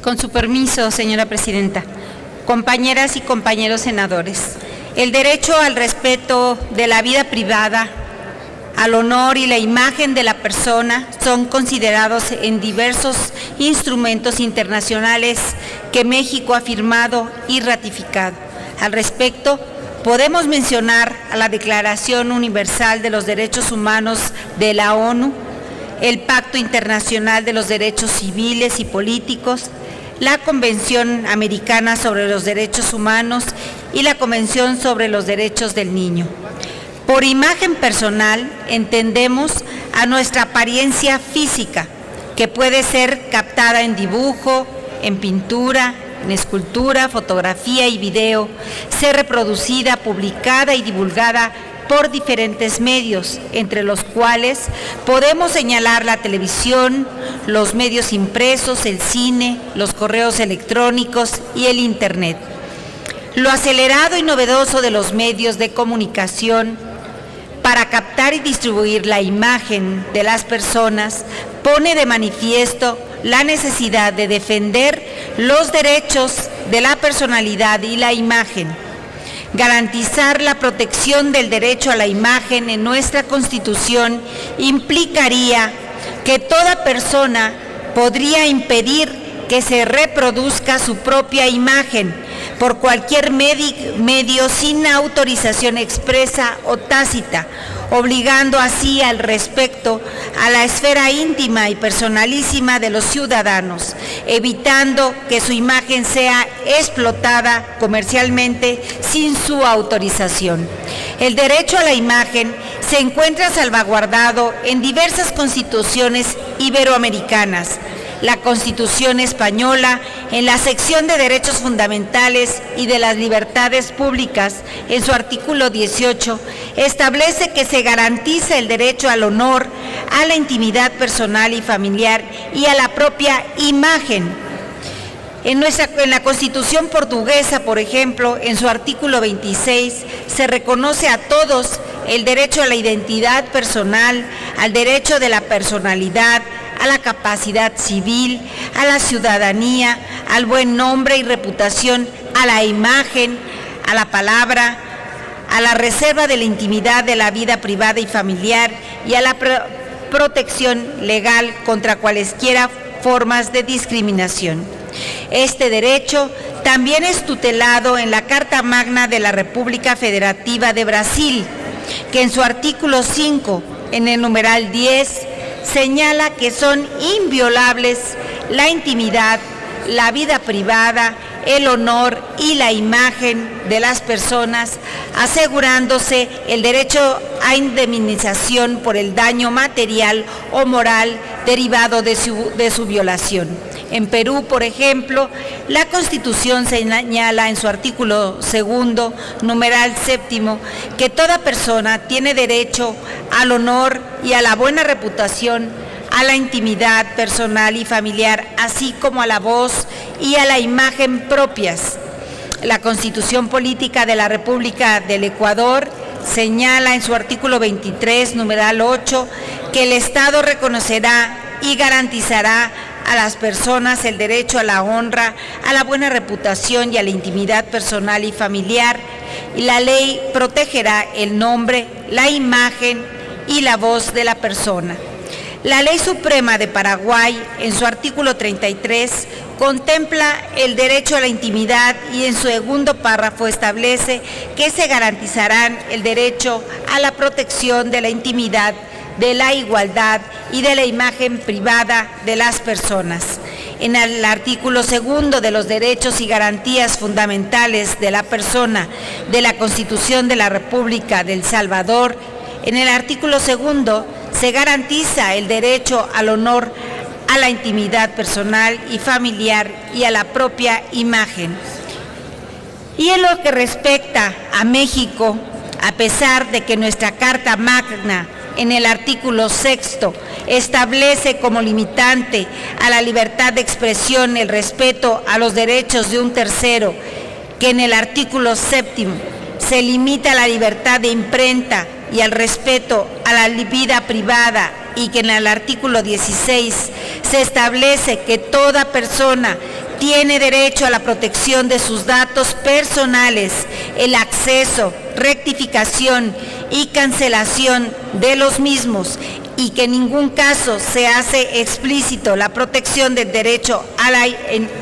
Con su permiso, señora presidenta. Compañeras y compañeros senadores, el derecho al respeto de la vida privada, al honor y la imagen de la persona son considerados en diversos instrumentos internacionales que México ha firmado y ratificado. Al respecto, podemos mencionar a la Declaración Universal de los Derechos Humanos de la ONU, el Pacto Internacional de los Derechos Civiles y Políticos, la Convención Americana sobre los Derechos Humanos y la Convención sobre los Derechos del Niño. Por imagen personal entendemos a nuestra apariencia física, que puede ser captada en dibujo, en pintura, en escultura, fotografía y video, ser reproducida, publicada y divulgada por diferentes medios, entre los cuales podemos señalar la televisión, los medios impresos, el cine, los correos electrónicos y el Internet. Lo acelerado y novedoso de los medios de comunicación para captar y distribuir la imagen de las personas pone de manifiesto la necesidad de defender los derechos de la personalidad y la imagen. Garantizar la protección del derecho a la imagen en nuestra Constitución implicaría que toda persona podría impedir que se reproduzca su propia imagen por cualquier medio sin autorización expresa o tácita, obligando así al respeto a la esfera íntima y personalísima de los ciudadanos, evitando que su imagen sea explotada comercialmente sin su autorización. El derecho a la imagen se encuentra salvaguardado en diversas constituciones iberoamericanas. La Constitución española, en la sección de Derechos Fundamentales y de las Libertades Públicas, en su artículo 18, establece que se garantiza el derecho al honor, a la intimidad personal y familiar y a la propia imagen. En la Constitución portuguesa, por ejemplo, en su artículo 26, se reconoce a todos el derecho a la identidad personal, al derecho de la personalidad, a la capacidad civil, a la ciudadanía, al buen nombre y reputación, a la imagen, a la palabra, a la reserva de la intimidad de la vida privada y familiar y a la protección legal contra cualesquiera formas de discriminación. Este derecho también es tutelado en la Carta Magna de la República Federativa de Brasil, que en su artículo 5, en el numeral 10, señala que son inviolables la intimidad, la vida privada, el honor y la imagen de las personas, asegurándose el derecho a indemnización por el daño material o moral derivado de su violación. En Perú, por ejemplo, la Constitución señala en su artículo 2, numeral 7, que toda persona tiene derecho al honor y a la buena reputación, a la intimidad personal y familiar, así como a la voz y a la imagen propias. La Constitución Política de la República del Ecuador señala en su artículo 23, numeral 8, que el Estado reconocerá y garantizará a las personas el derecho a la honra, a la buena reputación y a la intimidad personal y familiar, y la ley protegerá el nombre, la imagen y la voz de la persona. La Ley Suprema de Paraguay, en su artículo 33, contempla el derecho a la intimidad y en su segundo párrafo establece que se garantizarán el derecho a la protección de la intimidad, de la igualdad y de la imagen privada de las personas. En el artículo 2 de los derechos y garantías fundamentales de la persona de la Constitución de la República de El Salvador, en el artículo 2 se garantiza el derecho al honor, a la intimidad personal y familiar y a la propia imagen. Y en lo que respecta a México, a pesar de que nuestra Carta Magna en el artículo 6 establece como limitante a la libertad de expresión el respeto a los derechos de un tercero, que en el artículo 7 se limita la libertad de imprenta, y al respeto a la vida privada, y que en el artículo 16 se establece que toda persona tiene derecho a la protección de sus datos personales, el acceso, rectificación y cancelación de los mismos, y que en ningún caso se hace explícito la protección del derecho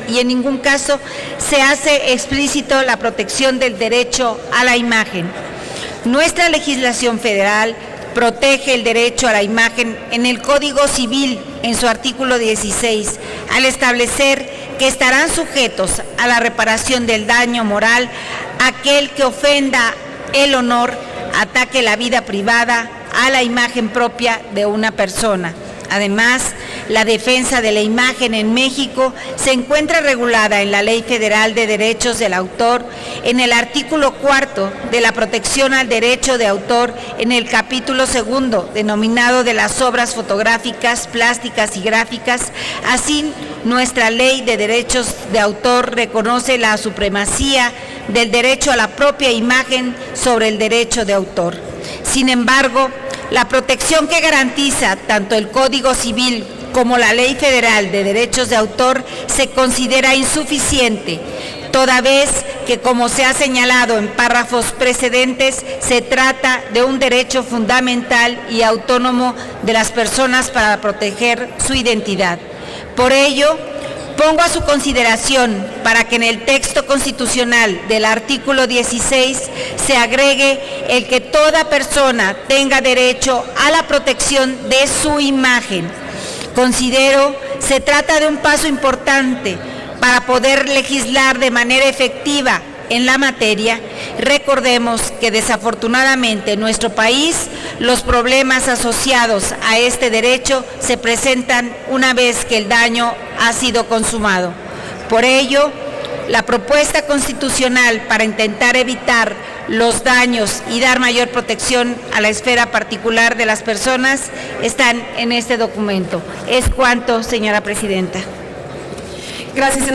y en ningún caso se hace explícito la protección del derecho a la imagen. Nuestra legislación federal protege el derecho a la imagen en el Código Civil, en su artículo 16, al establecer que estarán sujetos a la reparación del daño moral aquel que ofenda el honor, ataque la vida privada, a la imagen propia de una persona. Además, la defensa de la imagen en México se encuentra regulada en la Ley Federal de Derechos del Autor, en el artículo 4 de la protección al derecho de autor, en el capítulo 2, denominado de las obras fotográficas, plásticas y gráficas. Así, nuestra Ley de Derechos de Autor reconoce la supremacía del derecho a la propia imagen sobre el derecho de autor. Sin embargo, la protección que garantiza tanto el Código Civil como la Ley Federal de Derechos de Autor se considera insuficiente, toda vez que, como se ha señalado en párrafos precedentes, se trata de un derecho fundamental y autónomo de las personas para proteger su identidad. Por ello, pongo a su consideración para que en el texto constitucional del artículo 16 se agregue el que toda persona tenga derecho a la protección de su imagen. Considero se trata de un paso importante para poder legislar de manera efectiva en la materia. Recordemos que desafortunadamente en nuestro país los problemas asociados a este derecho se presentan una vez que el daño ha sido consumado. Por ello, la propuesta constitucional para intentar evitar los daños y dar mayor protección a la esfera particular de las personas están en este documento. Es cuanto, señora presidenta. Gracias, senadora.